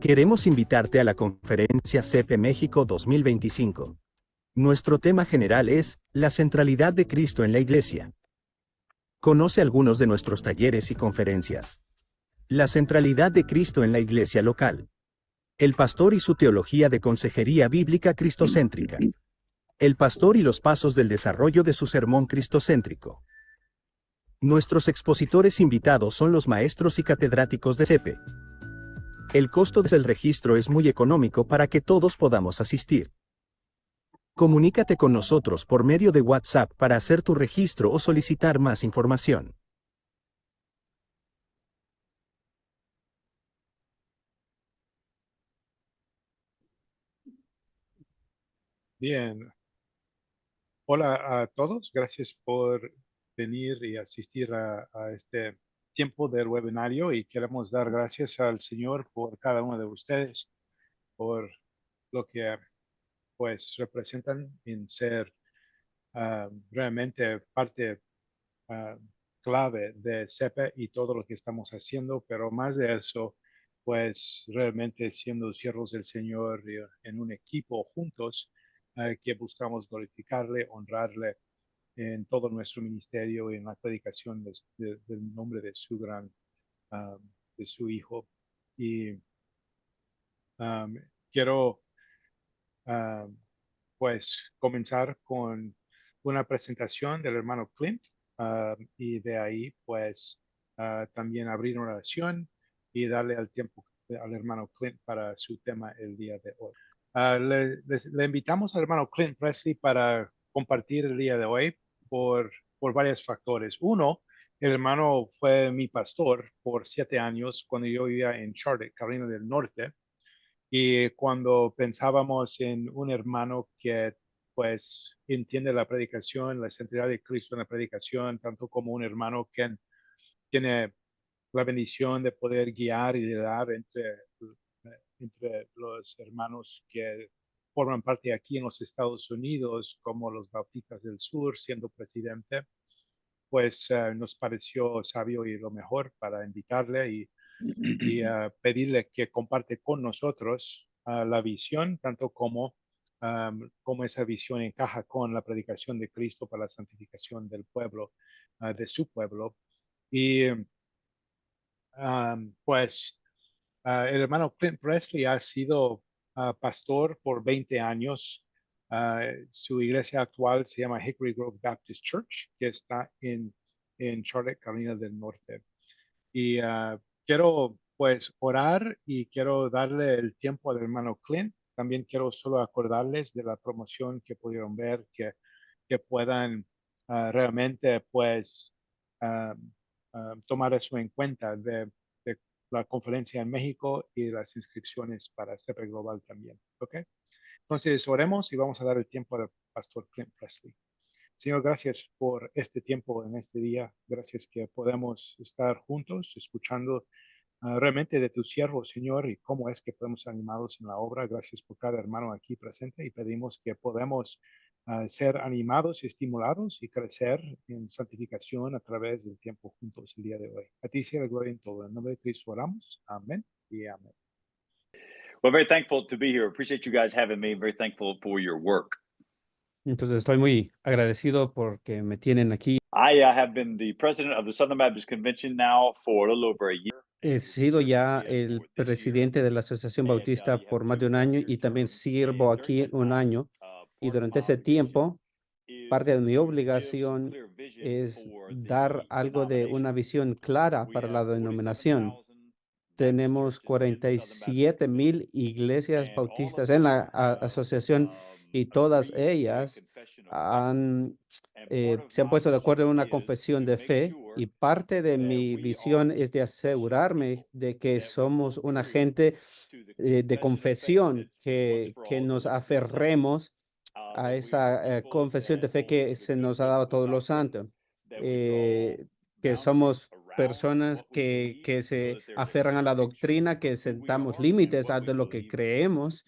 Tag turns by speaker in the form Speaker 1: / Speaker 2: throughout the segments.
Speaker 1: Queremos invitarte a la conferencia CEP México 2025. Nuestro tema general es la centralidad de Cristo en la Iglesia. Conoce algunos de nuestros talleres y conferencias. La centralidad de Cristo en la Iglesia local. El pastor y su teología de consejería bíblica cristocéntrica. El pastor y los pasos del desarrollo de su sermón cristocéntrico. Nuestros expositores invitados son los maestros y catedráticos de CEPE. El costo del registro es muy económico para que todos podamos asistir. Comunícate con nosotros por medio de WhatsApp para hacer tu registro o solicitar más información.
Speaker 2: Bien, hola a todos, gracias por venir y asistir a este tiempo del webinario y queremos dar gracias al Señor por cada uno de ustedes, por lo que pues representan en ser realmente parte ah, clave de CEPE y todo lo que estamos haciendo, pero más de eso, pues realmente siendo siervos del Señor en un equipo juntos que buscamos glorificarle, honrarle en todo nuestro ministerio y en la predicación del nombre de su ah, de su Hijo. Y um, quiero ah, pues comenzar con una presentación del hermano Clint y de ahí pues también abrir una oración y darle al tiempo al hermano Clint para su tema el día de hoy. Le invitamos al hermano Clint Presley para compartir el día de hoy por varios factores. Uno, el hermano fue mi pastor por 7 años cuando yo vivía en Charlotte, Carolina del Norte. Y cuando pensábamos en un hermano que pues entiende la predicación, la centralidad de Cristo en la predicación, tanto como un hermano que tiene la bendición de poder guiar y liderar entre los hermanos que forman parte aquí en los Estados Unidos, como los Bautistas del Sur, siendo presidente, pues nos pareció sabio y lo mejor para invitarle y pedirle que comparte con nosotros la visión, tanto como esa visión encaja con la predicación de Cristo para la santificación del pueblo, de su pueblo. Y pues el hermano Clint Presley ha sido pastor por 20 años. Su iglesia actual se llama Hickory Grove Baptist Church, que está en Charlotte, Carolina del Norte. Y quiero pues orar y quiero darle el tiempo al hermano Clint. También quiero solo acordarles de la promoción que pudieron ver, que puedan realmente pues ah, tomar eso en cuenta de la conferencia en México y las inscripciones para CEPE Global también. ¿Ok? Entonces oremos y vamos a dar el tiempo al pastor Clint Presley. Señor, gracias por este tiempo en este día. Gracias que podemos estar juntos escuchando realmente de tu siervo, Señor, y cómo es que podemos animados en la obra. Gracias por cada hermano aquí presente y pedimos que podamos ser animados y estimulados y crecer en santificación a través del tiempo juntos el día de hoy. A ti sea la gloria en todo. En nombre de Cristo oramos. Amén y amén.
Speaker 3: Well, very thankful to be here. Appreciate you guys having me. Very thankful for your work.
Speaker 4: Entonces estoy muy agradecido porque me tienen aquí.
Speaker 3: I have been the president of the Southern Baptist Convention now for a little over a year.
Speaker 4: He sido ya el presidente de la Asociación Bautista por más de un año y también sirvo aquí un año. Y durante ese tiempo, parte de mi obligación es dar algo de una visión clara para la denominación. Tenemos 47,000 iglesias bautistas en la asociación y todas ellas se han puesto de acuerdo en una confesión de fe y parte de mi visión es de asegurarme de que somos una gente de confesión, que nos aferremos a esa confesión de fe que se nos ha dado a todos los santos, que somos personas que se aferran a la doctrina, que sentamos límites a de lo que creemos,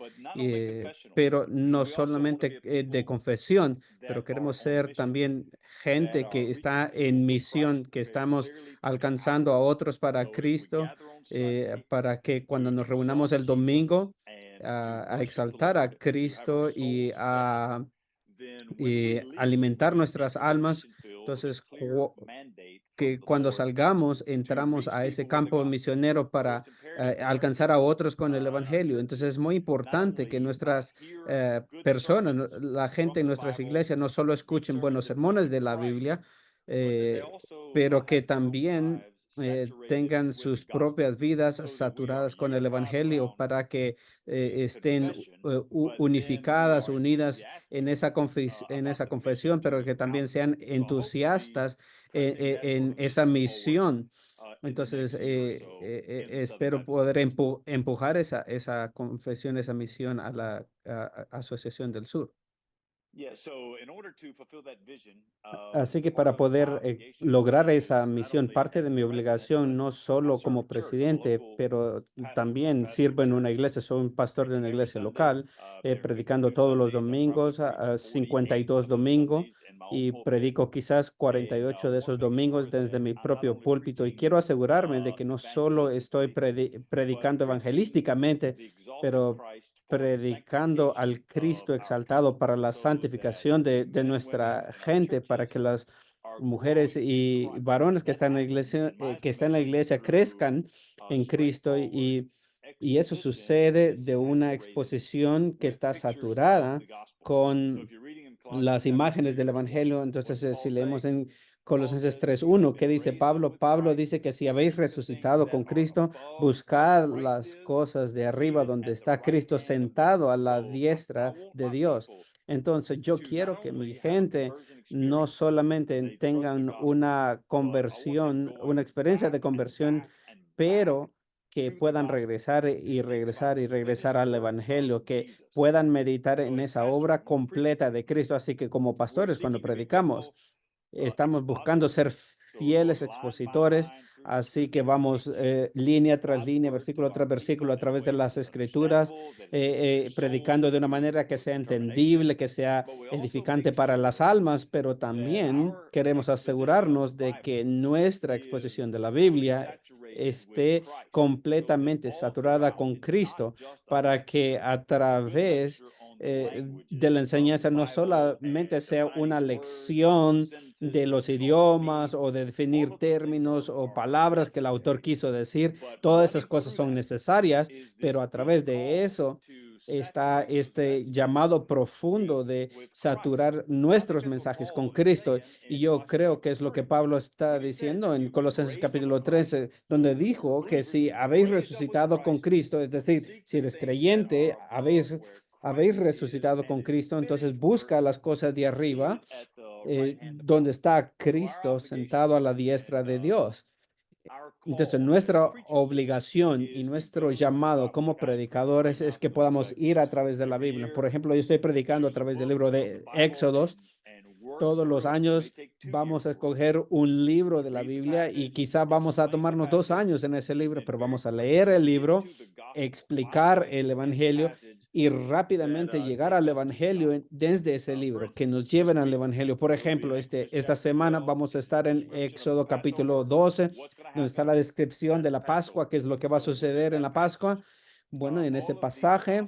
Speaker 4: pero no solamente de confesión, pero queremos ser también gente que está en misión, que estamos alcanzando a otros para Cristo, para que cuando nos reunamos el domingo a exaltar a Cristo y alimentar nuestras almas. Entonces, que cuando salgamos, entramos a ese campo misionero para alcanzar a otros con el evangelio. Entonces, es muy importante que nuestras personas, la gente en nuestras iglesias, no solo escuchen buenos sermones de la Biblia, eh, pero que también tengan sus propias vidas saturadas con el evangelio para que estén unificadas, unidas en esa confesión, pero que también sean entusiastas en esa misión. Entonces, espero poder empujar esa confesión, esa misión a la Asociación del Sur. Así que para poder lograr esa misión, parte de mi obligación, no solo como presidente, pero también sirvo en una iglesia, soy un pastor de una iglesia local, predicando todos los domingos, 52 domingos, y predico quizás 48 de esos domingos desde mi propio púlpito. Y quiero asegurarme de que no solo estoy predicando evangelísticamente, pero predicando al Cristo exaltado para la santificación de nuestra gente, para que las mujeres y varones que están en la iglesia, crezcan en Cristo y eso sucede de una exposición que está saturada con las imágenes del evangelio. Entonces, si leemos en Colosenses 3:1, ¿qué dice Pablo? Pablo dice que si habéis resucitado con Cristo, buscad las cosas de arriba donde está Cristo sentado a la diestra de Dios. Entonces, yo quiero que mi gente no solamente tengan una conversión, una experiencia de conversión, pero que puedan regresar y regresar y regresar al evangelio, que puedan meditar en esa obra completa de Cristo. Así que como pastores, cuando predicamos, estamos buscando ser fieles expositores, así que vamos línea tras línea, versículo tras versículo a través de las escrituras, predicando de una manera que sea entendible, que sea edificante para las almas, pero también queremos asegurarnos de que nuestra exposición de la Biblia esté completamente saturada con Cristo para que a través de la enseñanza no solamente sea una lección de los idiomas o de definir términos o palabras que el autor quiso decir. Todas esas cosas son necesarias, pero a través de eso está este llamado profundo de saturar nuestros mensajes con Cristo. Y yo creo que es lo que Pablo está diciendo en Colosenses capítulo 13, donde dijo que si habéis resucitado con Cristo, es decir, si eres creyente, habéis resucitado con Cristo, entonces busca las cosas de arriba, donde está Cristo sentado a la diestra de Dios. Entonces, nuestra obligación y nuestro llamado como predicadores es que podamos ir a través de la Biblia. Por ejemplo, yo estoy predicando a través del libro de Éxodos. Todos los años vamos a escoger un libro de la Biblia y quizá vamos a tomarnos 2 años en ese libro, pero vamos a leer el libro, explicar el evangelio y rápidamente llegar al evangelio desde ese libro, que nos lleven al evangelio. Por ejemplo, esta semana vamos a estar en Éxodo capítulo 12, donde está la descripción de la Pascua, qué es lo que va a suceder en la Pascua. Bueno, en ese pasaje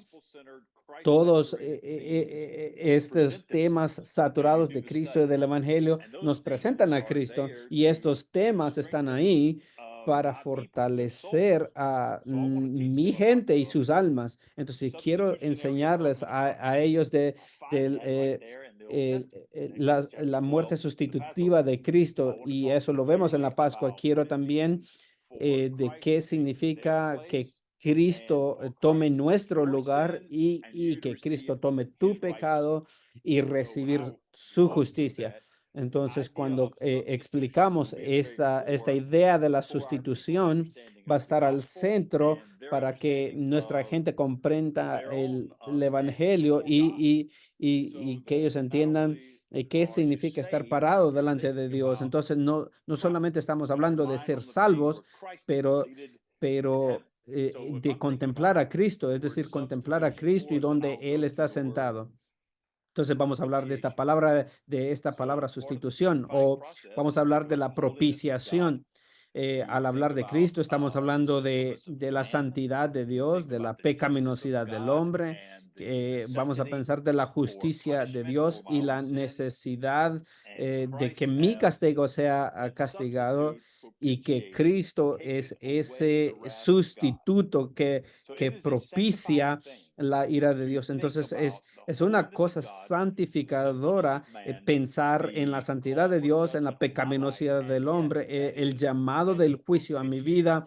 Speaker 4: todos estos temas saturados de Cristo y del Evangelio nos presentan a Cristo y estos temas están ahí para fortalecer a mi gente y sus almas. Entonces, quiero enseñarles a ellos la muerte sustitutiva de Cristo y eso lo vemos en la Pascua. Quiero también de qué significa que Cristo tome nuestro lugar y que Cristo tome tu pecado y recibir su justicia. Entonces, cuando explicamos esta idea de la sustitución, va a estar al centro para que nuestra gente comprenda el evangelio y que ellos entiendan ¿Qué significa estar parado delante de Dios? Entonces, no solamente estamos hablando de ser salvos, pero de contemplar a Cristo, es decir, contemplar a Cristo y donde Él está sentado. Entonces vamos a hablar de esta palabra sustitución, o vamos a hablar de la propiciación. Al hablar de Cristo, estamos hablando de la santidad de Dios, de la pecaminosidad del hombre. Vamos a pensar de la justicia de Dios y la necesidad de que mi castigo sea castigado, y que Cristo es ese sustituto que propicia la ira de Dios. Entonces es una cosa santificadora pensar en la santidad de Dios, en la pecaminosidad del hombre, el llamado del juicio a mi vida,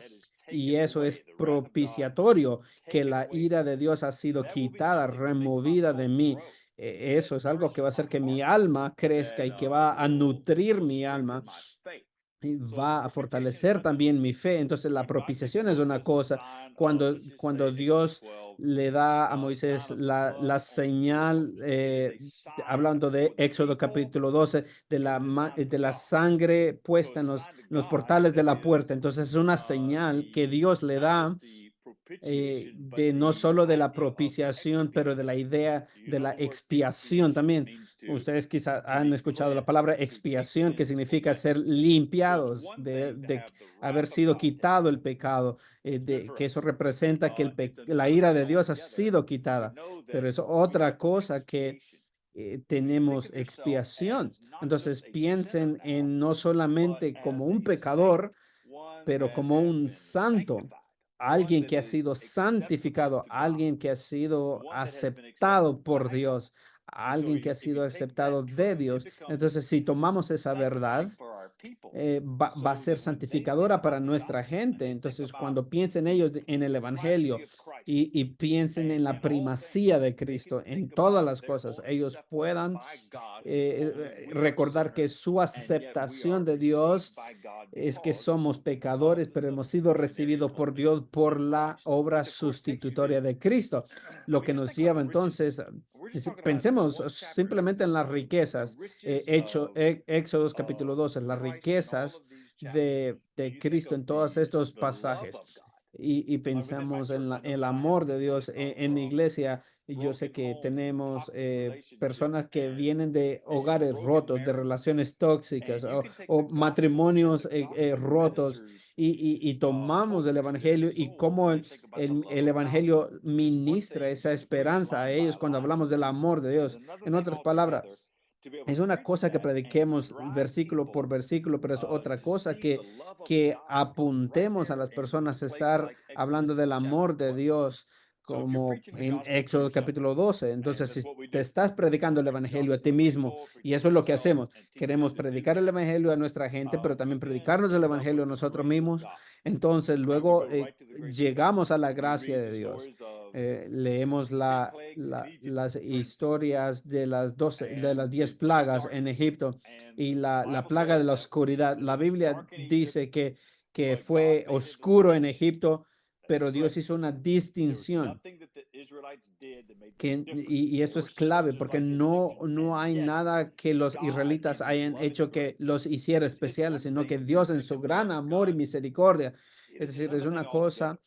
Speaker 4: y eso es propiciatorio, que la ira de Dios ha sido quitada, removida de mí. Eso es algo que va a hacer que mi alma crezca y que va a nutrir mi alma y va a fortalecer también mi fe. Entonces, la propiciación es una cosa. Cuando Dios le da a Moisés la señal, hablando de Éxodo capítulo 12, de la sangre puesta en los portales de la puerta. Entonces, es una señal que Dios le da, de no solo de la propiciación, pero de la idea de la expiación también. Ustedes quizás han escuchado la palabra expiación, que significa ser limpiados, de haber sido quitado el pecado, que eso representa que la ira de Dios ha sido quitada. Pero es otra cosa que tenemos expiación. Entonces piensen en no solamente como un pecador, pero como un santo, alguien que ha sido santificado, alguien que ha sido aceptado por Dios, alguien que ha sido aceptado de Dios. Entonces, si tomamos esa verdad, va a ser santificadora para nuestra gente. Entonces, cuando piensen ellos en el Evangelio y piensen en la primacía de Cristo en todas las cosas, ellos puedan recordar que su aceptación de Dios es que somos pecadores, pero hemos sido recibidos por Dios por la obra sustitutoria de Cristo, lo que nos lleva entonces, pensemos simplemente en las riquezas, Éxodo capítulo 12, las riquezas de Cristo en todos estos pasajes. Y pensamos en el amor de Dios en la iglesia. Yo sé que tenemos personas que vienen de hogares rotos, de relaciones tóxicas, o matrimonios rotos, y tomamos el evangelio y cómo el evangelio ministra esa esperanza a ellos cuando hablamos del amor de Dios. En otras palabras, es una cosa que prediquemos versículo por versículo, pero es otra cosa que apuntemos a las personas a estar hablando del amor de Dios, como en Éxodo capítulo 12. Entonces, si te estás predicando el evangelio a ti mismo, y eso es lo que hacemos, queremos predicar el evangelio a nuestra gente, pero también predicarnos el evangelio a nosotros mismos. Entonces, luego llegamos a la gracia de Dios. Leemos las historias de de las 10 plagas en Egipto, y la plaga de la oscuridad. La Biblia dice que fue oscuro en Egipto, pero Dios hizo una distinción. Y esto es clave, porque no hay nada que los israelitas hayan hecho que los hiciera especiales, sino que Dios, en su gran amor y misericordia, es decir, es una cosa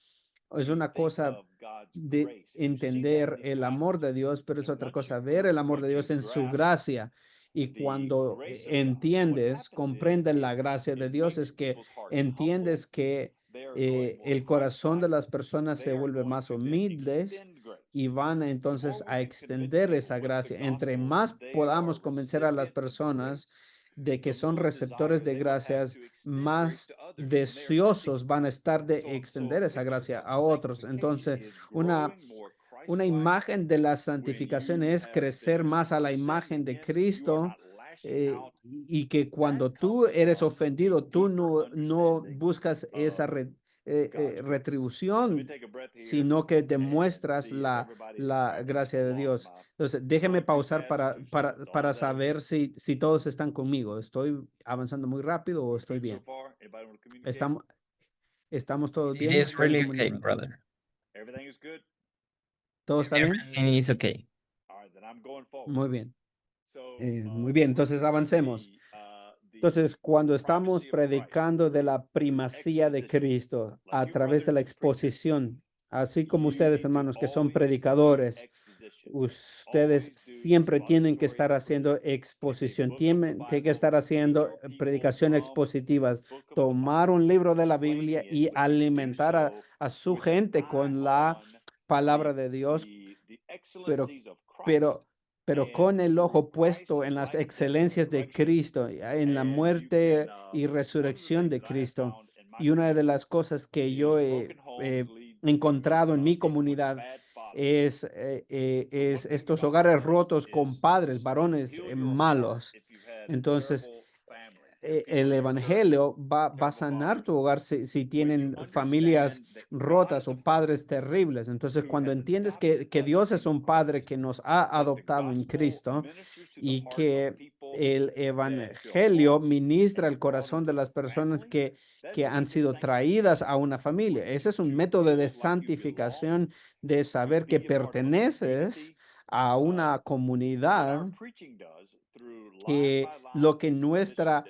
Speaker 4: de entender el amor de Dios, pero es otra cosa ver el amor de Dios en su gracia. Y cuando entiendes, comprendes la gracia de Dios, es que entiendes que el corazón de las personas se vuelve más humildes, y van entonces a extender esa gracia. Entre más podamos convencer a las personas de que son receptores de gracias, más deseosos van a estar de extender esa gracia a otros. Entonces, una imagen de la santificación es crecer más a la imagen de Cristo, y que cuando tú eres ofendido, tú no buscas esa retribución, sino que demuestras la gracia de Dios. Entonces, déjeme pausar para saber si todos están conmigo. ¿Estoy avanzando muy rápido o estoy bien? ¿Estamos, estamos todos
Speaker 5: It
Speaker 4: bien?
Speaker 5: is
Speaker 4: ¿Pueden
Speaker 5: really okay,
Speaker 4: comunicar?
Speaker 5: brother.
Speaker 4: ¿Todo está bien?
Speaker 5: Everything is okay.
Speaker 4: Muy bien. Muy bien, entonces avancemos. Entonces, cuando estamos predicando de la primacía de Cristo a través de la exposición, así como ustedes, hermanos, que son predicadores, ustedes siempre tienen que estar haciendo exposición, tienen que estar haciendo predicación expositivas, tomar un libro de la Biblia y alimentar a su gente con la palabra de Dios, pero, pero, pero con el ojo puesto en las excelencias de Cristo, en la muerte y resurrección de Cristo. Y una de las cosas que yo he encontrado en mi comunidad es estos hogares rotos con padres, varones malos. Entonces, el evangelio va a sanar tu hogar si tienen familias rotas o padres terribles. Entonces, cuando entiendes que Dios es un padre que nos ha adoptado en Cristo y que el evangelio ministra el corazón de las personas que han sido traídas a una familia. Ese es un método de santificación, de saber que perteneces a una comunidad, que lo que nuestra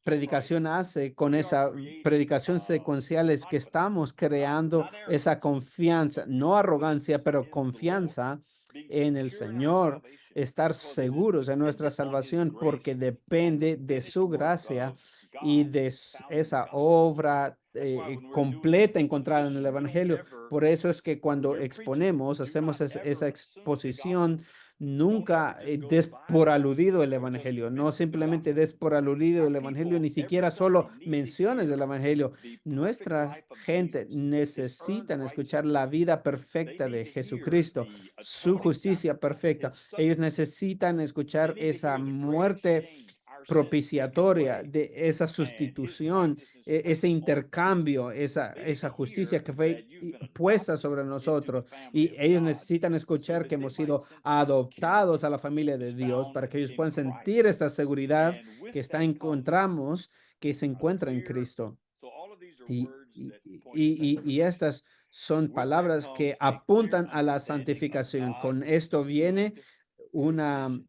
Speaker 4: predicación hace con esa predicación secuencial es que estamos creando esa confianza, no arrogancia, pero confianza en el Señor, estar seguros en nuestra salvación porque depende de su gracia y de esa obra completa encontrada en el Evangelio. Por eso es que cuando exponemos, hacemos esa exposición, nunca des por aludido el evangelio, no simplemente des por aludido el evangelio, ni siquiera solo menciones del evangelio. Nuestra gente necesita escuchar la vida perfecta de Jesucristo, su justicia perfecta. Ellos necesitan escuchar esa muerte propiciatoria, de esa sustitución, ese intercambio, esa justicia que fue puesta sobre nosotros. Y ellos necesitan escuchar que hemos sido adoptados a la familia de Dios para que ellos puedan sentir esta seguridad encontramos, que se encuentra en Cristo. Y estas son palabras que apuntan a la santificación. Con esto viene una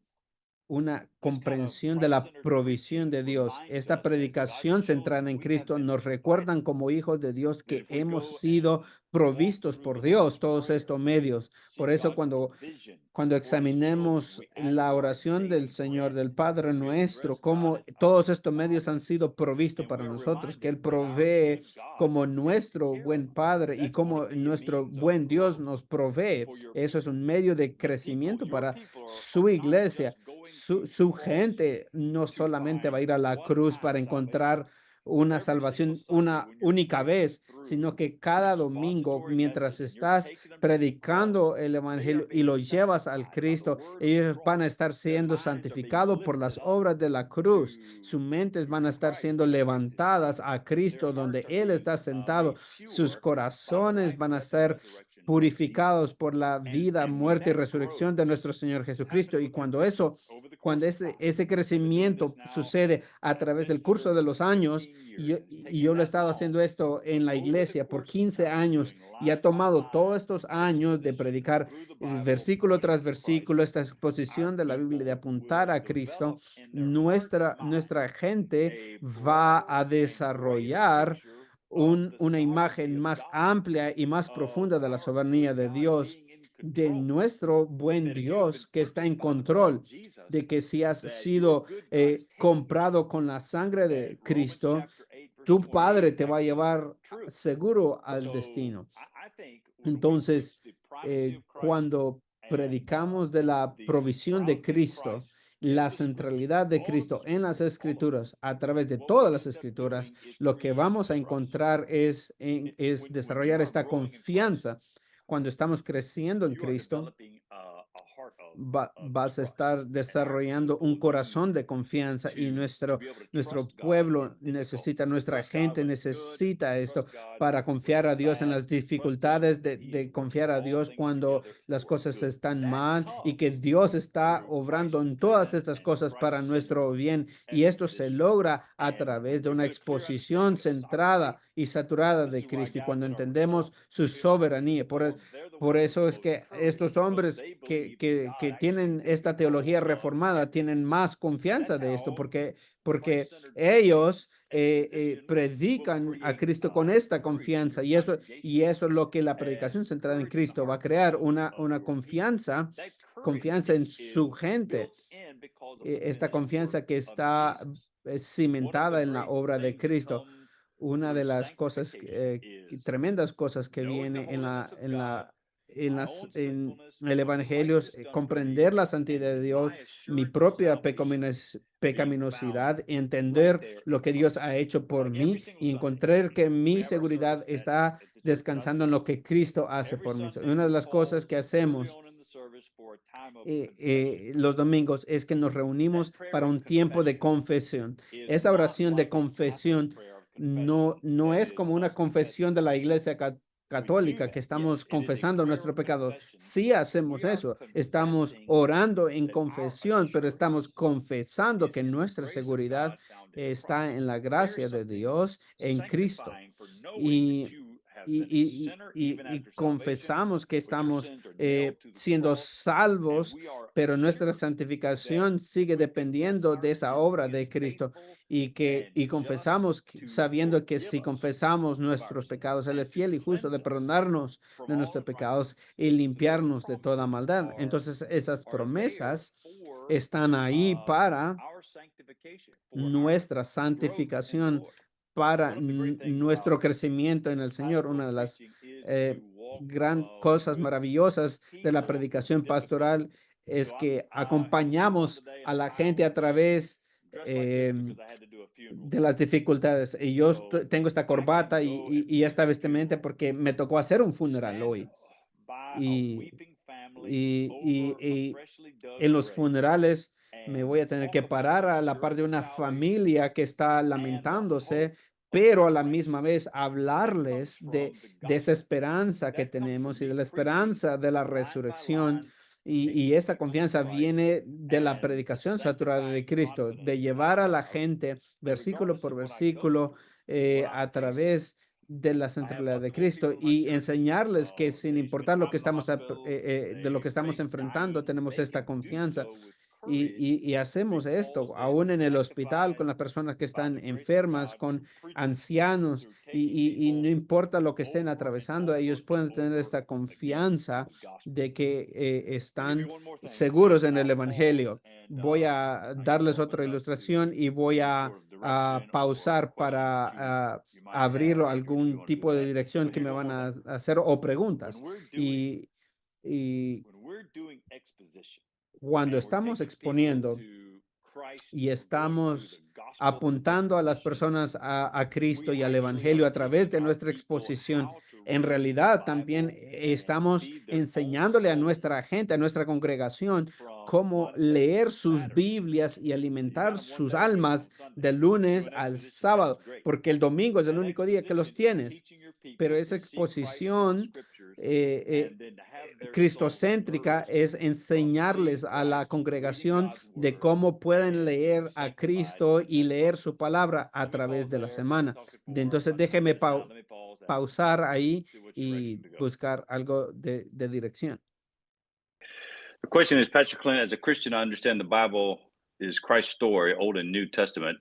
Speaker 4: comprensión de la provisión de Dios. Esta predicación centrada en Cristo nos recuerdan como hijos de Dios que hemos sido provistos por Dios, todos estos medios. Por eso cuando examinemos la oración del Señor, del Padre nuestro, cómo todos estos medios han sido provistos para nosotros, que Él provee como nuestro buen Padre y como nuestro buen Dios nos provee. Eso es un medio de crecimiento para su iglesia. Su gente no solamente va a ir a la cruz para encontrar una salvación una única vez, sino que cada domingo, mientras estás predicando el evangelio y lo llevas al Cristo, ellos van a estar siendo santificados por las obras de la cruz. Sus mentes van a estar siendo levantadas a Cristo donde Él está sentado. Sus corazones van a ser purificados por la vida, muerte y resurrección de nuestro Señor Jesucristo. Y cuando ese crecimiento sucede a través del curso de los años, y yo lo he estado haciendo esto en la iglesia por 15 años y ha tomado todos estos años de predicar versículo tras versículo, esta exposición de la Biblia, de apuntar a Cristo, nuestra gente va a desarrollar una imagen más amplia y más profunda de la soberanía de Dios, de nuestro buen Dios que está en control, de que si has sido comprado con la sangre de Cristo, tu Padre te va a llevar seguro al destino. Entonces, cuando predicamos de la provisión de Cristo, la centralidad de Cristo en las Escrituras, a través de todas las Escrituras, lo que vamos a encontrar es desarrollar esta confianza. Cuando estamos creciendo en Cristo, vas a estar desarrollando un corazón de confianza, y nuestro pueblo necesita, nuestra gente necesita esto para confiar a Dios en las dificultades, de confiar a Dios cuando las cosas están mal y que Dios está obrando en todas estas cosas para nuestro bien. Y esto se logra a través de una exposición centrada y saturada de Cristo, y cuando entendemos su soberanía. Por eso es que estos hombres que tienen esta teología reformada tienen más confianza de esto, porque ellos predican a Cristo con esta confianza, y eso es lo que la predicación centrada en Cristo va a crear, una confianza en su gente, esta confianza que está cimentada en la obra de Cristo. Una de las cosas, tremendas cosas que viene en el Evangelio es comprender la santidad de Dios, mi propia pecaminosidad, entender lo que Dios ha hecho por mí y encontrar que mi seguridad está descansando en lo que Cristo hace por mí. Una de las cosas que hacemos los domingos es que nos reunimos para un tiempo de confesión. Esa oración de confesión no es como una confesión de la Iglesia católica, que estamos confesando nuestros pecados. Sí hacemos eso, estamos orando en confesión, pero estamos confesando que nuestra seguridad está en la gracia de Dios en Cristo. Y confesamos que estamos siendo salvos, pero nuestra santificación sigue dependiendo de esa obra de Cristo, y confesamos sabiendo que si confesamos nuestros pecados, Él es fiel y justo de perdonarnos de nuestros pecados y limpiarnos de toda maldad. Entonces, esas promesas están ahí para nuestra santificación, para nuestro crecimiento en el Señor. Una de las gran cosas maravillosas de la predicación pastoral es que acompañamos a la gente a través de las dificultades. Y yo tengo esta corbata y esta vestimenta porque me tocó hacer un funeral hoy. Y en los funerales me voy a tener que parar a la par de una familia que está lamentándose, pero a la misma vez hablarles de esa esperanza que tenemos y de la esperanza de la resurrección. Y esa confianza viene de la predicación saturada de Cristo, de llevar a la gente versículo por versículo a través de la centralidad de Cristo y enseñarles que sin importar lo que de lo que estamos enfrentando, tenemos esta confianza. Y hacemos esto aún en el hospital con las personas que están enfermas, con ancianos, y no importa lo que estén atravesando, ellos pueden tener esta confianza de que están seguros en el Evangelio. Voy a darles otra ilustración y voy a pausar para abrirlo a algún tipo de dirección que me van a hacer o preguntas. Y cuando estamos exponiendo y estamos apuntando a las personas a Cristo y al Evangelio a través de nuestra exposición, en realidad también estamos enseñándole a nuestra gente, a nuestra congregación, cómo leer sus Biblias y alimentar sus almas de lunes al sábado, porque el domingo es el único día que los tienes. Pero esa exposición cristocéntrica es enseñarles a la congregación de cómo pueden leer a Cristo y leer su palabra a través de la semana. Entonces, déjeme pausar ahí y buscar algo de dirección.
Speaker 3: The question is, Pastor Clint, as a Christian, I understand the Bible is Christ's story, Old and New Testament.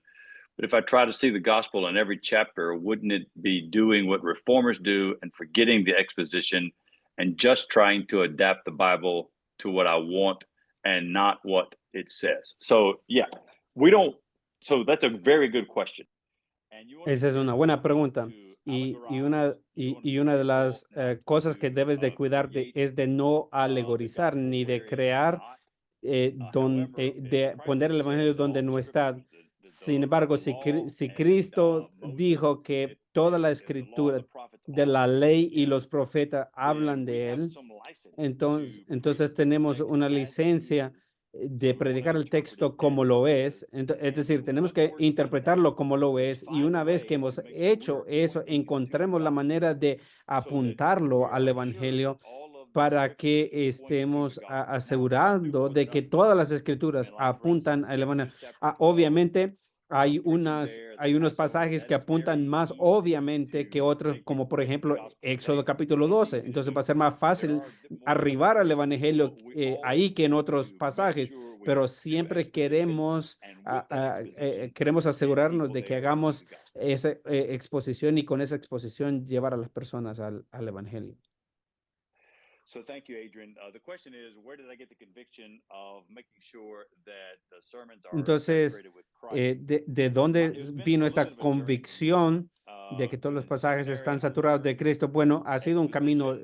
Speaker 3: But if I try to see the gospel in every chapter, wouldn't it be doing what reformers do and forgetting the exposition and just trying to adapt the Bible to what I want and not what it says? So, yeah, so that's a very good question.
Speaker 4: Esa es una buena pregunta. Y una de las cosas que debes de cuidarte es de no alegorizar ni de crear, de poner el evangelio donde no está. Sin embargo, si Cristo dijo que toda la escritura de la ley y los profetas hablan de él, entonces tenemos una licencia de predicar el texto como lo es. Es decir, tenemos que interpretarlo como lo es, y una vez que hemos hecho eso, encontremos la manera de apuntarlo al evangelio para que estemos asegurando de que todas las escrituras apuntan al evangelio. Obviamente, hay unos pasajes que apuntan más obviamente que otros, como por ejemplo Éxodo capítulo 12. Entonces va a ser más fácil arribar al evangelio ahí que en otros pasajes, pero siempre queremos asegurarnos de que hagamos esa exposición y con esa exposición llevar a las personas al evangelio.
Speaker 3: So thank you, Adrian. The question is, where did I get the conviction of making sure that the sermons are
Speaker 4: Entonces,
Speaker 3: saturated with Christ?
Speaker 4: ¿de dónde vino esta convicción de que todos los pasajes están saturados de Cristo? Bueno, ha sido un camino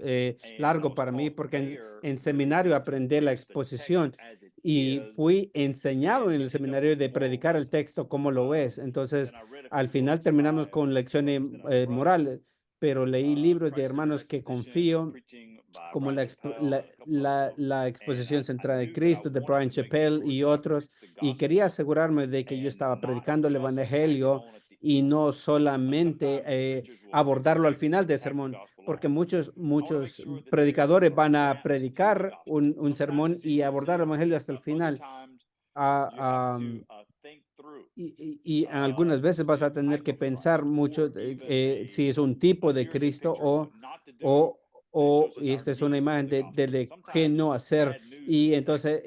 Speaker 4: largo para mí porque en seminario aprendí la exposición y fui enseñado en el seminario de predicar el texto como lo es. Entonces, al final terminamos con lecciones morales, pero leí libros de hermanos que confío, como la exposición centrada de Cristo de Brian Chappell y otros, y quería asegurarme de que yo estaba predicando el evangelio y no solamente abordarlo al final del sermón, porque muchos predicadores van a predicar un sermón y abordar el evangelio hasta el final. Y algunas veces vas a tener que pensar mucho si es un tipo de Cristo o, esta es una imagen de qué no hacer. Y entonces,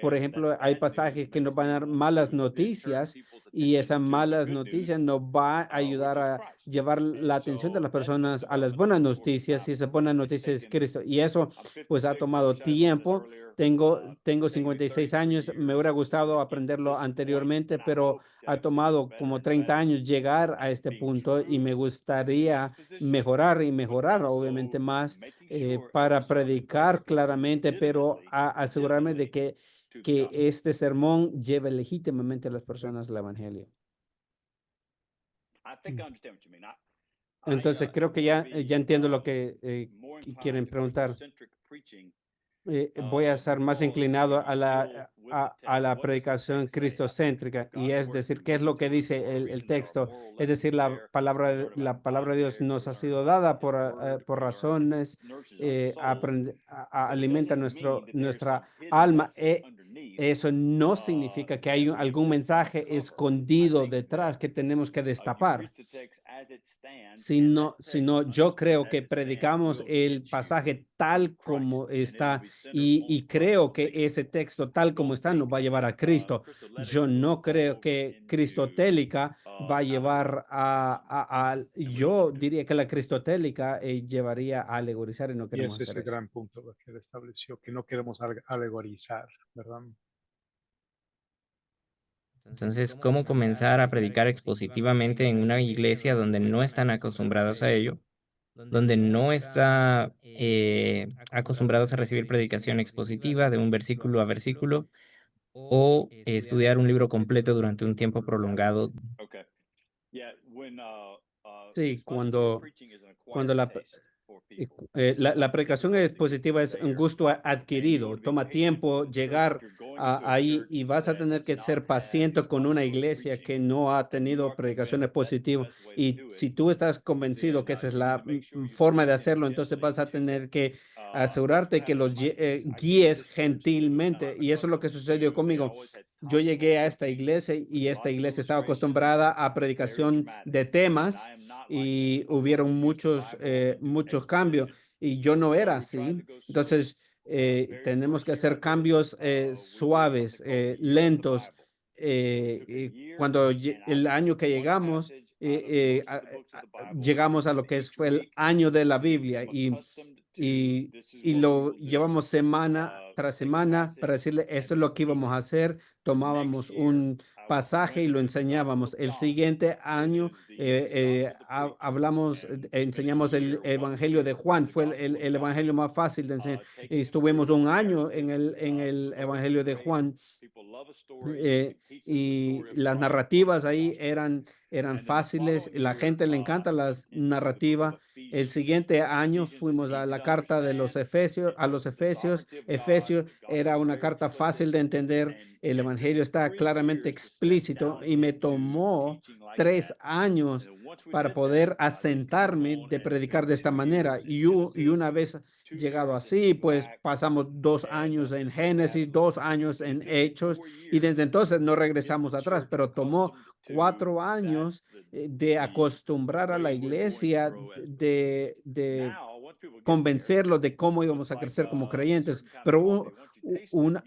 Speaker 4: por ejemplo, hay pasajes que nos van a dar malas noticias y esas malas noticias nos va a ayudar a llevar la atención de las personas a las buenas noticias, y esas buenas noticias es Cristo. Y eso pues ha tomado tiempo. Tengo 56 años, me hubiera gustado aprenderlo anteriormente, pero ha tomado como 30 años llegar a este punto y me gustaría mejorar y mejorar, obviamente más, para predicar claramente, pero asegurarme de que este sermón lleve legítimamente a las personas al evangelio. Entonces creo que ya entiendo lo que quieren preguntar. Voy a estar más inclinado a la predicación cristocéntrica, y es decir, ¿qué es lo que dice el texto? Es decir, la palabra de Dios nos ha sido dada por razones, alimenta nuestra alma. Eso no significa que hay algún mensaje escondido detrás que tenemos que destapar, sino yo creo que predicamos el pasaje tal como está, y creo que ese texto tal como está nos va a llevar a Cristo. Yo no creo que cristotélica va a llevar yo diría que la cristotélica llevaría a alegorizar, y no
Speaker 2: Y
Speaker 4: queremos
Speaker 2: ese es
Speaker 4: hacer
Speaker 2: el
Speaker 4: eso.
Speaker 2: gran punto que él estableció, que no queremos alegorizar, ¿verdad?
Speaker 5: Entonces, ¿cómo comenzar a predicar expositivamente en una iglesia donde no están acostumbrados a ello, donde no está acostumbrados a recibir predicación expositiva de un versículo a versículo o estudiar un libro completo durante un tiempo prolongado?
Speaker 4: Sí, cuando la predicación expositiva es un gusto adquirido, toma tiempo llegar ahí, y vas a tener que ser paciente con una iglesia que no ha tenido predicación expositiva. Y si tú estás convencido que esa es la forma de hacerlo, entonces vas a tener que asegurarte que los guíes gentilmente. Y eso es lo que sucedió conmigo. Yo llegué a esta iglesia y esta iglesia estaba acostumbrada a predicación de temas, y hubieron muchos cambios, y yo no era así. Entonces, tenemos que hacer cambios suaves, lentos. Cuando el año que llegamos, llegamos a lo que fue el año de la Biblia, y lo llevamos semana tras semana para decirle esto es lo que íbamos a hacer. Tomábamos un pasaje y lo enseñábamos. El siguiente año enseñamos el Evangelio de Juan. Fue el Evangelio más fácil de enseñar. Estuvimos un año en el Evangelio de Juan, y las narrativas ahí eran fáciles. La gente le encanta las narrativas. El siguiente año fuimos a la carta de los Efesios, Efesios era una carta fácil de entender. El Evangelio está claramente explícito, y me tomó 3 años para poder asentarme de predicar de esta manera. Y una vez llegado así, pues pasamos 2 años en Génesis, 2 años en Hechos, y desde entonces no regresamos atrás, pero tomó 4 años de acostumbrar a la iglesia, de convencerlos de cómo íbamos a crecer como creyentes. Pero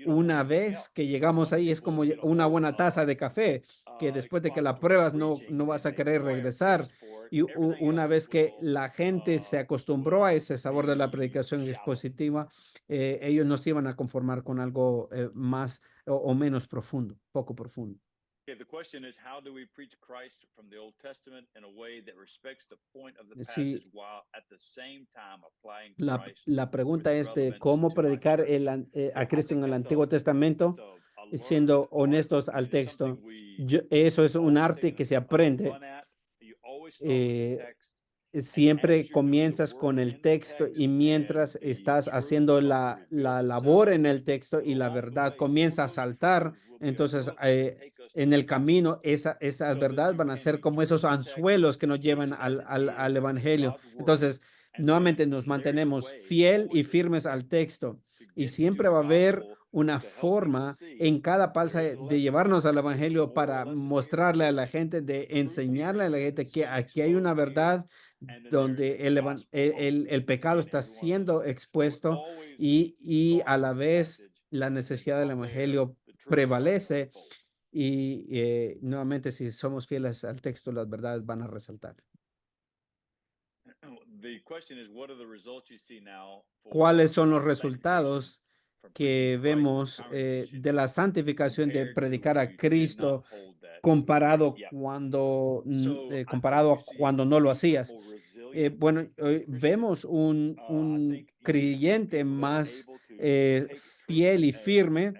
Speaker 4: una vez que llegamos ahí es como una buena taza de café, que después de que la pruebas no vas a querer regresar. Y una vez que la gente se acostumbró a ese sabor de la predicación expositiva, ellos no se iban a conformar con algo más o menos profundo, poco profundo.
Speaker 3: Okay, the question is, how do we preach Christ from the Old Testament in a way that respects the point of the
Speaker 4: Sí,
Speaker 3: passage while at the same time applying
Speaker 4: la
Speaker 3: Christ
Speaker 4: pregunta
Speaker 3: with
Speaker 4: es de
Speaker 3: relevance
Speaker 4: cómo
Speaker 3: to our
Speaker 4: predicar
Speaker 3: church?
Speaker 4: a
Speaker 3: I
Speaker 4: Cristo en
Speaker 3: think
Speaker 4: el
Speaker 3: that's
Speaker 4: Antiguo Testamento,
Speaker 3: a
Speaker 4: siendo
Speaker 3: learned art
Speaker 4: honestos al
Speaker 3: and it's
Speaker 4: texto.
Speaker 3: something we
Speaker 4: Eso es un
Speaker 3: always
Speaker 4: arte
Speaker 3: take
Speaker 4: que se
Speaker 3: a
Speaker 4: aprende.
Speaker 3: run at. You always start with the
Speaker 4: Eh,
Speaker 3: text,
Speaker 4: Siempre
Speaker 3: as you're doing the
Speaker 4: comienzas
Speaker 3: work
Speaker 4: con el
Speaker 3: in the
Speaker 4: texto
Speaker 3: text
Speaker 4: y mientras
Speaker 3: and the
Speaker 4: estás
Speaker 3: truths
Speaker 4: haciendo
Speaker 3: start to
Speaker 4: la
Speaker 3: reveal
Speaker 4: labor en
Speaker 3: themselves
Speaker 4: el texto y la
Speaker 3: along the
Speaker 4: verdad
Speaker 3: way,
Speaker 4: comienza a
Speaker 3: some of those
Speaker 4: saltar,
Speaker 3: truths will be a
Speaker 4: entonces
Speaker 3: hook that take us to
Speaker 4: en el
Speaker 3: the next
Speaker 4: camino
Speaker 3: truth.
Speaker 4: esas
Speaker 3: So that
Speaker 4: verdades
Speaker 3: you
Speaker 4: van a
Speaker 3: can
Speaker 4: ser como esos
Speaker 3: interpret the text,
Speaker 4: anzuelos que nos
Speaker 3: preach
Speaker 4: llevan
Speaker 3: it as it
Speaker 4: al
Speaker 3: is,
Speaker 4: evangelio.
Speaker 3: God's word,
Speaker 4: Entonces,
Speaker 3: and
Speaker 4: nuevamente
Speaker 3: then
Speaker 4: nos
Speaker 3: there's a
Speaker 4: mantenemos
Speaker 3: way
Speaker 4: fiel y
Speaker 3: always in the
Speaker 4: firmes al
Speaker 3: text
Speaker 4: texto.
Speaker 3: to
Speaker 4: Y
Speaker 3: get
Speaker 4: siempre
Speaker 3: to
Speaker 4: va a
Speaker 3: the
Speaker 4: haber
Speaker 3: gospel
Speaker 4: una
Speaker 3: to help people
Speaker 4: forma
Speaker 3: see
Speaker 4: en cada
Speaker 3: there
Speaker 4: paso
Speaker 3: is a
Speaker 4: de
Speaker 3: lesson
Speaker 4: llevarnos
Speaker 3: here,
Speaker 4: al
Speaker 3: there's a
Speaker 4: evangelio
Speaker 3: moral
Speaker 4: para
Speaker 3: lesson here,
Speaker 4: mostrarle a la
Speaker 3: there's
Speaker 4: gente, de
Speaker 3: truth
Speaker 4: enseñarle a la
Speaker 3: here,
Speaker 4: gente
Speaker 3: there's
Speaker 4: que
Speaker 3: sin
Speaker 4: aquí hay una
Speaker 3: exposed here,
Speaker 4: verdad
Speaker 3: and then there
Speaker 4: donde
Speaker 3: is the gospel
Speaker 4: el pecado
Speaker 3: in
Speaker 4: está
Speaker 3: every one of the
Speaker 4: siendo
Speaker 3: truths. So it
Speaker 4: expuesto
Speaker 3: always
Speaker 4: y a
Speaker 3: starts
Speaker 4: la
Speaker 3: with the
Speaker 4: vez
Speaker 3: passage,
Speaker 4: la
Speaker 3: and then
Speaker 4: necesidad del
Speaker 3: from there,
Speaker 4: evangelio
Speaker 3: the truth starts to
Speaker 4: prevalece
Speaker 3: unfold.
Speaker 4: y nuevamente si somos fieles al texto, las verdades van a resaltar.
Speaker 3: The question is, what are the results you see now
Speaker 4: ¿Cuáles son los
Speaker 3: for sanctification
Speaker 4: resultados
Speaker 3: from preaching
Speaker 4: que
Speaker 3: Christ in the
Speaker 4: vemos
Speaker 3: congregation
Speaker 4: de la santificación de
Speaker 3: compared to
Speaker 4: predicar
Speaker 3: when
Speaker 4: a
Speaker 3: you did not
Speaker 4: Cristo
Speaker 3: hold that truth?
Speaker 4: comparado
Speaker 3: Yeah.
Speaker 4: cuando
Speaker 3: So I think
Speaker 4: comparado
Speaker 3: you
Speaker 4: a
Speaker 3: see
Speaker 4: cuando no lo hacías?
Speaker 3: people resilient
Speaker 4: Bueno,
Speaker 3: Christians.
Speaker 4: vemos
Speaker 3: I
Speaker 4: un
Speaker 3: think you see
Speaker 4: creyente
Speaker 3: people that are
Speaker 4: más
Speaker 3: able to take
Speaker 4: fiel y
Speaker 3: truth
Speaker 4: firme.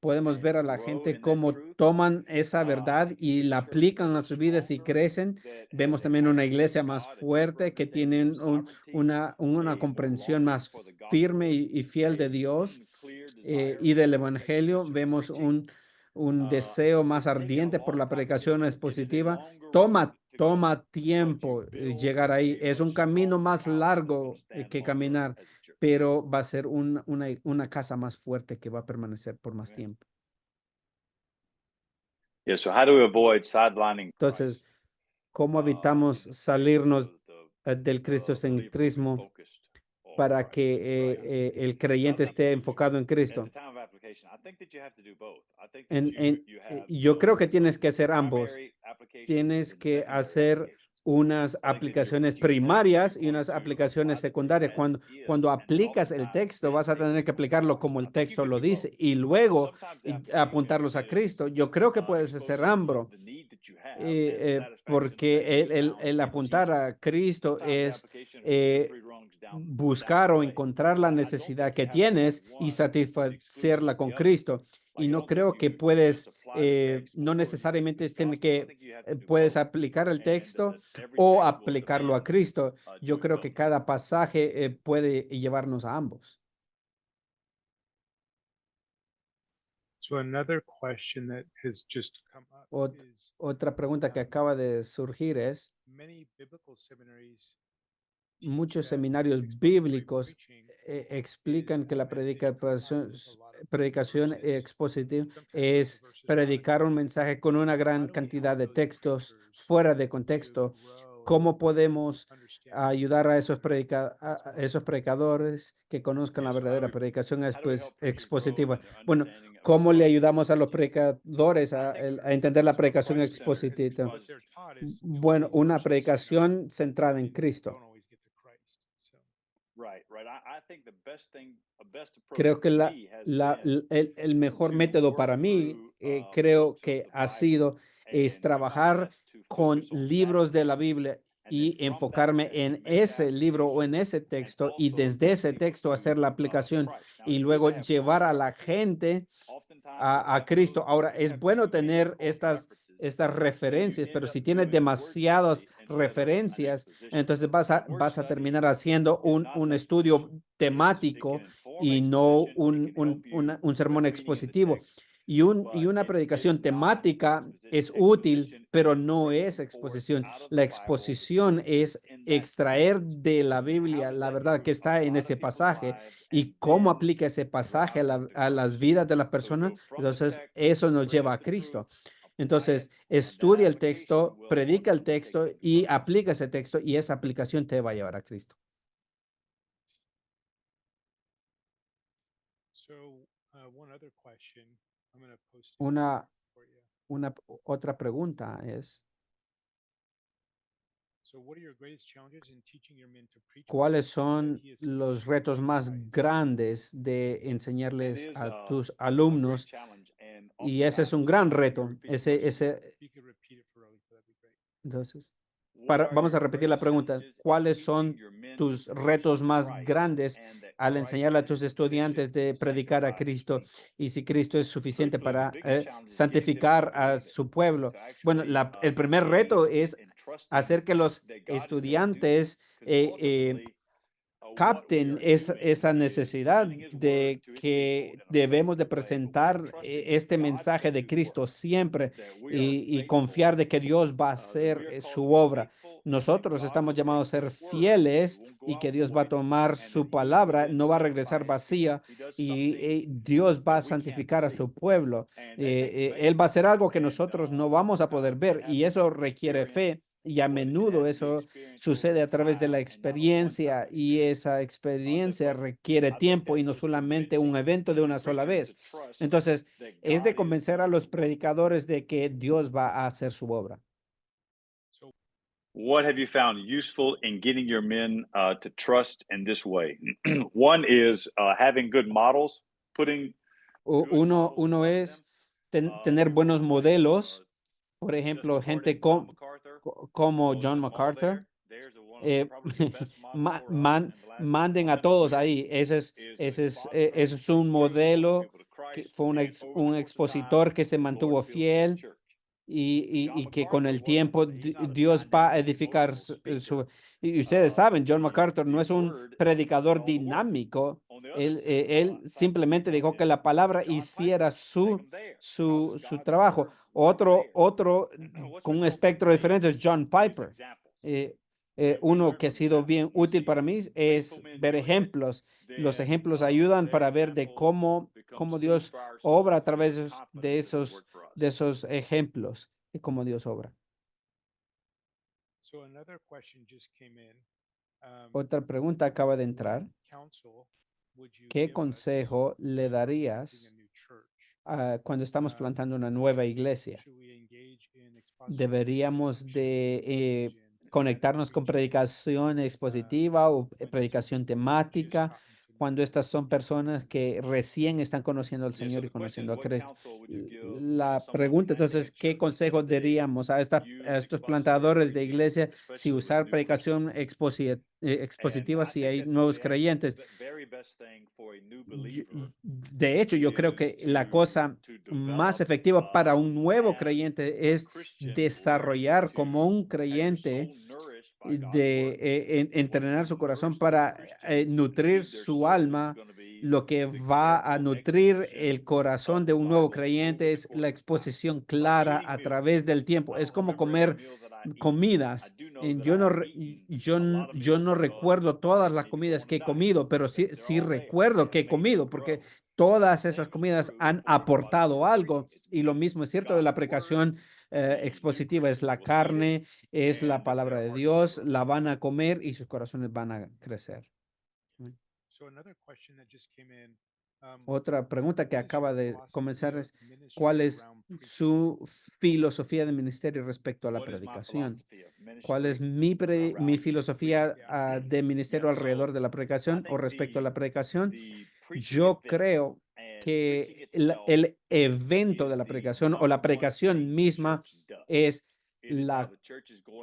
Speaker 4: Podemos ver a la
Speaker 3: grow
Speaker 4: gente
Speaker 3: in that
Speaker 4: cómo
Speaker 3: truth.
Speaker 4: toman esa
Speaker 3: I
Speaker 4: verdad
Speaker 3: think you
Speaker 4: y
Speaker 3: see
Speaker 4: la
Speaker 3: churches that
Speaker 4: aplican a
Speaker 3: are
Speaker 4: sus vidas y
Speaker 3: stronger,
Speaker 4: crecen.
Speaker 3: that
Speaker 4: Vemos
Speaker 3: have
Speaker 4: también una
Speaker 3: higher faith
Speaker 4: iglesia
Speaker 3: in
Speaker 4: más
Speaker 3: God, a deeper
Speaker 4: fuerte que
Speaker 3: understanding of
Speaker 4: tienen
Speaker 3: His sovereignty,
Speaker 4: una
Speaker 3: a more
Speaker 4: comprensión
Speaker 3: longing
Speaker 4: más
Speaker 3: for the
Speaker 4: firme
Speaker 3: gospel,
Speaker 4: y fiel de
Speaker 3: a
Speaker 4: Dios
Speaker 3: clear desire
Speaker 4: y del
Speaker 3: for
Speaker 4: evangelio.
Speaker 3: exposition
Speaker 4: Vemos
Speaker 3: preaching.
Speaker 4: un deseo más
Speaker 3: It's taken a
Speaker 4: ardiente por
Speaker 3: long
Speaker 4: la
Speaker 3: time to get
Speaker 4: predicación
Speaker 3: there. It is a
Speaker 4: expositiva.
Speaker 3: longer road to go,
Speaker 4: Toma
Speaker 3: but
Speaker 4: tiempo
Speaker 3: you build
Speaker 4: llegar ahí.
Speaker 3: a
Speaker 4: Es un
Speaker 3: much
Speaker 4: camino
Speaker 3: stronger
Speaker 4: más
Speaker 3: house that's going to
Speaker 4: largo
Speaker 3: stand
Speaker 4: que
Speaker 3: longer
Speaker 4: caminar,
Speaker 3: as a church.
Speaker 4: pero va a ser una casa más fuerte que va a permanecer por más
Speaker 3: Amen.
Speaker 4: tiempo.
Speaker 3: Yeah, so how do we avoid sidelining
Speaker 4: Entonces,
Speaker 3: Christ
Speaker 4: ¿cómo
Speaker 3: in
Speaker 4: evitamos
Speaker 3: the face
Speaker 4: salirnos
Speaker 3: of
Speaker 4: del
Speaker 3: the believer being
Speaker 4: cristocentrismo
Speaker 3: focused on
Speaker 4: para
Speaker 3: Christ?
Speaker 4: que
Speaker 3: Right.
Speaker 4: el
Speaker 3: So I
Speaker 4: creyente
Speaker 3: think
Speaker 4: esté enfocado en
Speaker 3: at
Speaker 4: Cristo?
Speaker 3: the time of application, I think that you have to do both. I think that you have
Speaker 4: Yo creo que tienes
Speaker 3: some
Speaker 4: que hacer ambos.
Speaker 3: primary applications
Speaker 4: Tienes
Speaker 3: and
Speaker 4: que
Speaker 3: secondary
Speaker 4: hacer
Speaker 3: applications.
Speaker 4: unas
Speaker 3: I think that you're
Speaker 4: aplicaciones
Speaker 3: teaching a text,
Speaker 4: primarias
Speaker 3: you're
Speaker 4: y
Speaker 3: going
Speaker 4: unas
Speaker 3: to
Speaker 4: aplicaciones
Speaker 3: apply the truth
Speaker 4: secundarias.
Speaker 3: as it is,
Speaker 4: Cuando
Speaker 3: and then
Speaker 4: aplicas el
Speaker 3: oftentimes
Speaker 4: texto,
Speaker 3: then
Speaker 4: vas a
Speaker 3: take
Speaker 4: tener
Speaker 3: them
Speaker 4: que
Speaker 3: to
Speaker 4: aplicarlo
Speaker 3: Christ.
Speaker 4: como
Speaker 3: I
Speaker 4: el
Speaker 3: think you
Speaker 4: texto
Speaker 3: can
Speaker 4: lo
Speaker 3: do both.
Speaker 4: dice y
Speaker 3: So
Speaker 4: luego
Speaker 3: sometimes the application
Speaker 4: apuntarlos a
Speaker 3: is
Speaker 4: Cristo. Yo creo que puedes hacer
Speaker 3: exposing
Speaker 4: ambos.
Speaker 3: the need that you have and the satisfaction that
Speaker 4: Porque
Speaker 3: you found
Speaker 4: el
Speaker 3: in
Speaker 4: apuntar
Speaker 3: Jesus.
Speaker 4: a Cristo
Speaker 3: Sometimes the
Speaker 4: es
Speaker 3: application is two or
Speaker 4: eh,
Speaker 3: three rungs down
Speaker 4: buscar
Speaker 3: the
Speaker 4: o
Speaker 3: way.
Speaker 4: encontrar la
Speaker 3: I don't
Speaker 4: necesidad
Speaker 3: think
Speaker 4: que
Speaker 3: you have to have
Speaker 4: tienes y
Speaker 3: one to the exclusion
Speaker 4: satisfacerla
Speaker 3: of
Speaker 4: con
Speaker 3: the other.
Speaker 4: Cristo. Y
Speaker 3: Like, I
Speaker 4: no
Speaker 3: don't think
Speaker 4: creo que
Speaker 3: you just
Speaker 4: puedes,
Speaker 3: apply the text
Speaker 4: no
Speaker 3: or
Speaker 4: necesariamente
Speaker 3: the
Speaker 4: tiene
Speaker 3: gospel. I
Speaker 4: que
Speaker 3: think you have to do
Speaker 4: puedes
Speaker 3: both,
Speaker 4: aplicar el
Speaker 3: and
Speaker 4: texto
Speaker 3: that every
Speaker 4: o
Speaker 3: text will
Speaker 4: aplicarlo a
Speaker 3: demand
Speaker 4: Cristo. Yo
Speaker 3: doing
Speaker 4: creo que
Speaker 3: both.
Speaker 4: cada pasaje puede llevarnos a ambos.
Speaker 2: So another question that has just come up
Speaker 4: Ot-
Speaker 2: is
Speaker 4: Otra pregunta que acaba de surgir es,
Speaker 2: many biblical seminaries teach
Speaker 4: muchos
Speaker 2: that
Speaker 4: seminarios
Speaker 2: expository
Speaker 4: bíblicos
Speaker 2: preaching
Speaker 4: explican
Speaker 2: is
Speaker 4: que
Speaker 2: a
Speaker 4: la
Speaker 2: message compounded with a lot of
Speaker 4: predicación
Speaker 2: verses,
Speaker 4: expositiva
Speaker 2: sometimes those
Speaker 4: es
Speaker 2: verses not
Speaker 4: predicar un
Speaker 2: included.
Speaker 4: mensaje con una
Speaker 2: How
Speaker 4: gran
Speaker 2: do we
Speaker 4: cantidad
Speaker 2: help
Speaker 4: de
Speaker 2: those
Speaker 4: textos
Speaker 2: preachers
Speaker 4: fuera de
Speaker 2: to
Speaker 4: contexto.
Speaker 2: grow
Speaker 4: ¿Cómo
Speaker 2: in
Speaker 4: podemos
Speaker 2: understanding
Speaker 4: ayudar a esos,
Speaker 2: Scripture as well?
Speaker 4: esos predicadores que conozcan la
Speaker 3: Yeah, so
Speaker 4: verdadera predicación
Speaker 3: how do we help preachers grow
Speaker 4: expositiva?
Speaker 3: in their
Speaker 4: Bueno,
Speaker 3: understanding of
Speaker 4: ¿cómo le
Speaker 3: Christ
Speaker 4: ayudamos a los
Speaker 3: teaching?
Speaker 4: predicadores
Speaker 3: I think
Speaker 4: a entender la
Speaker 2: So a
Speaker 4: predicación
Speaker 2: question there is
Speaker 4: expositiva?
Speaker 2: what they're taught is
Speaker 4: Bueno,
Speaker 2: these
Speaker 4: una
Speaker 2: verses,
Speaker 4: predicación centrada en
Speaker 2: and
Speaker 4: Cristo.
Speaker 2: don't always get to Christ. So
Speaker 3: Right. I think a best approach
Speaker 4: Creo que
Speaker 3: for me has been
Speaker 4: el mejor
Speaker 3: to
Speaker 4: método
Speaker 3: work
Speaker 4: para mí,
Speaker 3: through
Speaker 4: creo
Speaker 3: books of
Speaker 4: que
Speaker 3: the
Speaker 4: ha
Speaker 3: Bible
Speaker 4: sido es
Speaker 3: and do my
Speaker 4: trabajar
Speaker 3: best to
Speaker 4: con
Speaker 3: focus on that
Speaker 4: libros de la
Speaker 3: text,
Speaker 4: Biblia
Speaker 3: and then
Speaker 4: y
Speaker 3: from that
Speaker 4: enfocarme
Speaker 3: text
Speaker 4: en
Speaker 3: make the
Speaker 4: ese libro o en
Speaker 3: application,
Speaker 4: ese
Speaker 3: and
Speaker 4: texto y
Speaker 3: also
Speaker 4: desde
Speaker 3: lead
Speaker 4: ese
Speaker 3: people
Speaker 4: texto
Speaker 3: to
Speaker 4: hacer la aplicación
Speaker 3: Christ. Now
Speaker 4: y
Speaker 3: it's good to
Speaker 4: luego
Speaker 3: have
Speaker 4: llevar a
Speaker 3: cross
Speaker 4: la
Speaker 3: references.
Speaker 4: gente
Speaker 3: Oftentimes when you
Speaker 4: a
Speaker 3: have
Speaker 4: Cristo.
Speaker 3: those,
Speaker 4: Ahora,
Speaker 3: you
Speaker 4: es
Speaker 3: have
Speaker 4: bueno
Speaker 3: too many
Speaker 4: tener
Speaker 3: cross references,
Speaker 4: estas
Speaker 3: then you
Speaker 4: referencias,
Speaker 3: end
Speaker 4: pero
Speaker 3: up
Speaker 4: si tienes
Speaker 3: doing word
Speaker 4: demasiadas
Speaker 3: study instead of an
Speaker 4: referencias,
Speaker 3: exposition.
Speaker 4: entonces
Speaker 3: And word
Speaker 4: vas a
Speaker 3: study
Speaker 4: terminar haciendo
Speaker 3: is not an
Speaker 4: un estudio
Speaker 3: exposition. It
Speaker 4: temático
Speaker 3: can inform
Speaker 4: y no
Speaker 3: exposition. It can help you
Speaker 4: un sermón
Speaker 3: with the meaning of the
Speaker 4: expositivo.
Speaker 3: text,
Speaker 4: Y
Speaker 3: but
Speaker 4: una
Speaker 3: it's
Speaker 4: predicación
Speaker 3: not
Speaker 4: temática es
Speaker 3: exposition.
Speaker 4: útil,
Speaker 3: Exposition
Speaker 4: pero
Speaker 3: is
Speaker 4: no
Speaker 3: bringing
Speaker 4: es
Speaker 3: forth
Speaker 4: exposición.
Speaker 3: out of
Speaker 4: La
Speaker 3: the Bible the
Speaker 4: exposición
Speaker 3: truth
Speaker 4: es
Speaker 3: in that
Speaker 4: extraer
Speaker 3: passage.
Speaker 4: de la
Speaker 3: And then how
Speaker 4: Biblia
Speaker 3: does
Speaker 4: la
Speaker 3: that
Speaker 4: verdad que
Speaker 3: truth
Speaker 4: está en
Speaker 3: apply to
Speaker 4: ese
Speaker 3: people's
Speaker 4: pasaje
Speaker 3: lives,
Speaker 4: y
Speaker 3: and
Speaker 4: cómo
Speaker 3: then
Speaker 4: aplica ese pasaje
Speaker 3: drive them to
Speaker 4: a las
Speaker 3: Christ.
Speaker 4: vidas de las
Speaker 3: So we
Speaker 4: personas.
Speaker 3: go from the
Speaker 4: Entonces,
Speaker 3: text,
Speaker 4: eso nos
Speaker 3: bring
Speaker 4: lleva
Speaker 3: up
Speaker 4: a
Speaker 3: the truth,
Speaker 4: Cristo. Entonces, estudia el texto, predica el texto y aplica ese texto y esa aplicación te va a llevar a Cristo. Una, otra pregunta es, ¿cuáles son los retos más grandes de enseñarles a tus alumnos? Y ese es un gran reto. Entonces, vamos a repetir la pregunta. ¿Cuáles son tus retos más grandes al enseñarle a tus estudiantes de predicar a Cristo y si Cristo es suficiente para santificar a su pueblo? Bueno, el primer reto es hacer que los estudiantes capten esa necesidad de que debemos de presentar este mensaje de Cristo siempre y confiar de que Dios va a hacer su obra. Nosotros estamos llamados a ser fieles y que Dios va a tomar su palabra, no va a regresar vacía y Dios va a santificar a su pueblo. Él va a hacer algo que nosotros no vamos a poder ver y eso requiere fe. Y a menudo eso sucede a través de la experiencia y esa experiencia requiere tiempo y no solamente un evento de una sola vez. Entonces, es de convencer a los predicadores de que Dios va a hacer su obra.
Speaker 3: What have you found useful in getting your men to trust in this way? One is having good models, putting
Speaker 4: Uno es tener buenos modelos, por ejemplo, gente como John MacArthur. Manden a todos ahí. Ese es un modelo que fue un expositor que se mantuvo fiel y que con el tiempo Dios va a edificar y ustedes saben, John MacArthur no es un predicador dinámico. Él simplemente dejó que la palabra hiciera su trabajo. Otro con un espectro diferente es John Piper. Uno que ha sido bien útil para mí es ver ejemplos. Los ejemplos ayudan para ver de cómo Dios obra a través de esos ejemplos de cómo Dios obra. Otra pregunta acaba de entrar. ¿Qué consejo le darías cuando estamos plantando una nueva iglesia? ¿Deberíamos de conectarnos con predicación expositiva o predicación temática cuando estas son personas que recién están conociendo al Señor y conociendo a Cristo? La pregunta entonces, ¿qué consejo daríamos a estos plantadores de iglesia si usar predicación expositiva si hay nuevos creyentes? De hecho, yo creo que la cosa más efectiva para un nuevo creyente es desarrollar como un creyente de entrenar su corazón para nutrir su alma. Lo que va a nutrir el corazón de un nuevo creyente es la exposición clara a través del tiempo. Es como comer comidas. Yo no recuerdo todas las comidas que he comido, pero sí recuerdo que he comido, porque todas esas comidas han aportado algo. Y lo mismo es cierto de la predicación expositiva. Es la carne, es la palabra de Dios, la van a comer y sus corazones van a crecer. Otra pregunta que acaba de comenzar es, ¿cuál es su filosofía de ministerio respecto a la predicación? ¿Cuál es mi filosofía de ministerio alrededor de la predicación o respecto a la predicación? Yo creo que el evento de la predicación o la predicación misma es la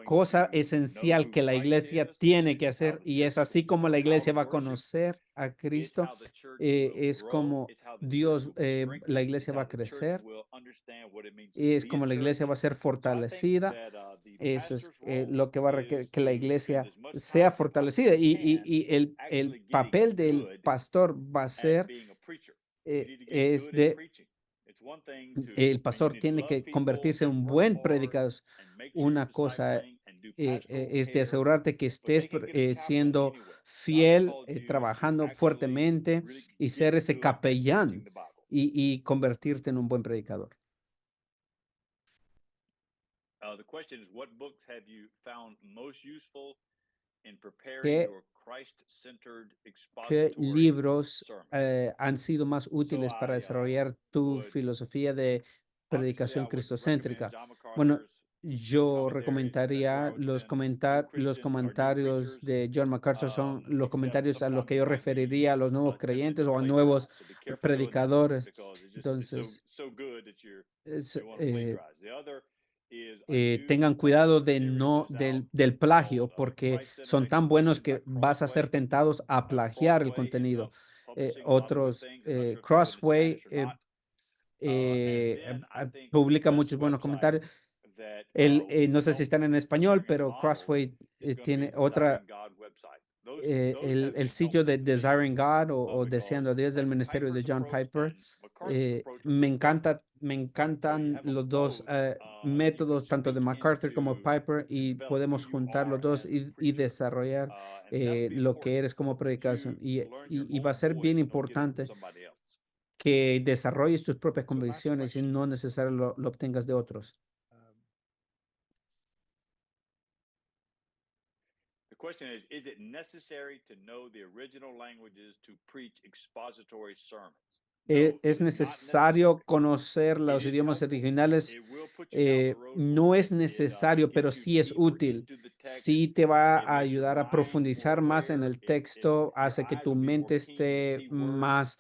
Speaker 4: cosa esencial que la iglesia tiene que hacer y es así como la iglesia va a conocer a Cristo, es como la iglesia va a crecer, es como la iglesia va a ser fortalecida. Eso es lo que va a requerir que la iglesia sea fortalecida y el papel del pastor va a ser el pastor tiene que convertirse en un buen predicador. Una cosa es de asegurarte que estés siendo fiel, trabajando fuertemente y ser ese capellán y convertirte en un buen predicador.
Speaker 3: The question is, what books have you found most useful in preparing
Speaker 4: ¿Qué,
Speaker 3: your Christ-centered
Speaker 4: qué
Speaker 3: expository
Speaker 4: libros
Speaker 3: sermon?
Speaker 4: han sido más útiles para desarrollar tu filosofía de predicación cristocéntrica? Bueno, yo recomendaría los comentarios de John MacArthur, son los comentarios a los que yo referiría a los nuevos creyentes o a nuevos predicadores. Entonces, tengan cuidado de del plagio, porque son tan buenos que vas a ser tentados a plagiar el contenido. Otros, Crossway publica muchos buenos comentarios. No sé si están en español, pero Crossway tiene otra, el sitio de Desiring God o Deseando a Dios del ministerio de John Piper. Me encantan los dos métodos, tanto de MacArthur como Piper, y podemos juntar los dos y desarrollar lo que eres como predicación. Y va a ser bien importante que desarrolles tus propias convicciones y no necesariamente lo obtengas de otros.
Speaker 3: The question is it necessary to know the original languages to preach expository sermons?
Speaker 4: Es necesario conocer los idiomas originales. No es necesario, pero sí es útil. Sí te va a ayudar a profundizar más en el texto, hace que tu mente esté más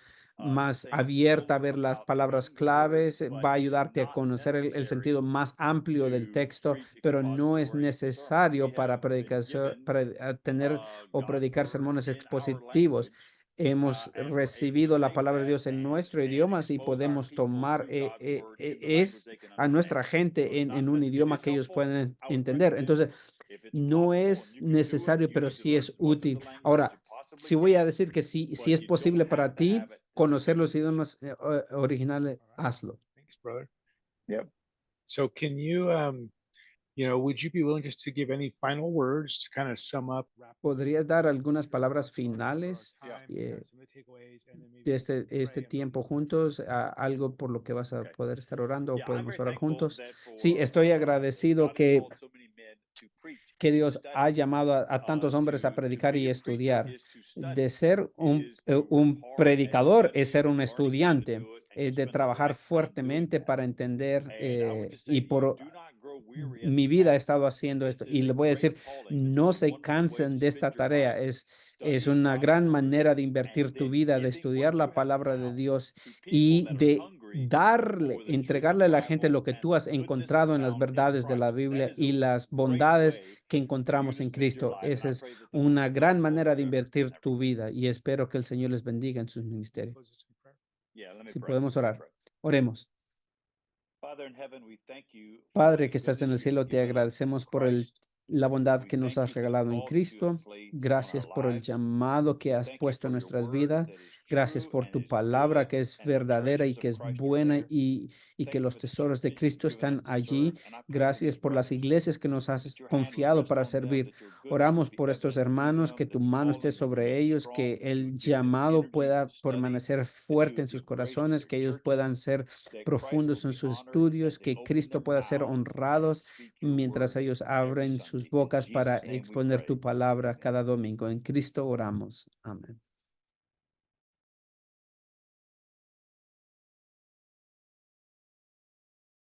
Speaker 4: abierta a ver las palabras claves, va a ayudarte a conocer el sentido más amplio del texto, pero no es necesario para tener o predicar sermones expositivos. Hemos recibido la palabra de Dios en nuestro idioma y podemos tomar a nuestra gente en un idioma que ellos pueden entender. Entonces, no es necesario, pero sí es útil. Ahora, sí voy a decir que si es posible para ti conocer los idiomas originales, hazlo.
Speaker 2: Thanks, brother.
Speaker 3: Yep.
Speaker 2: So can you, would you be willing just to give any final words to kind of sum up?
Speaker 4: ¿Podrías dar algunas palabras finales de este tiempo juntos? Algo por lo que vas a poder estar orando o podemos orar juntos. Sí, estoy agradecido que Dios ha llamado a tantos hombres a predicar y estudiar. De ser un predicador es ser un estudiante, de trabajar fuertemente para entender y por mi vida he estado haciendo esto y le voy a decir, no se cansen de esta tarea. Es una gran manera de invertir tu vida, de estudiar la palabra de Dios y de entregarle a la gente lo que tú has encontrado en las verdades de la Biblia y las bondades que encontramos en Cristo. Esa es una gran manera de invertir tu vida y espero que el Señor les bendiga en sus ministerios. Si podemos orar, oremos. Padre que estás en el cielo, te agradecemos por la bondad que nos has regalado en Cristo. Gracias por el llamado que has puesto en nuestras vidas. Gracias por tu palabra que es verdadera y que es buena y que los tesoros de Cristo están allí. Gracias por las iglesias que nos has confiado para servir. Oramos por estos hermanos, que tu mano esté sobre ellos, que el llamado pueda permanecer fuerte en sus corazones, que ellos puedan ser profundos en sus estudios, que Cristo pueda ser honrados mientras ellos abren sus bocas para exponer tu palabra cada domingo. En Cristo oramos. Amén.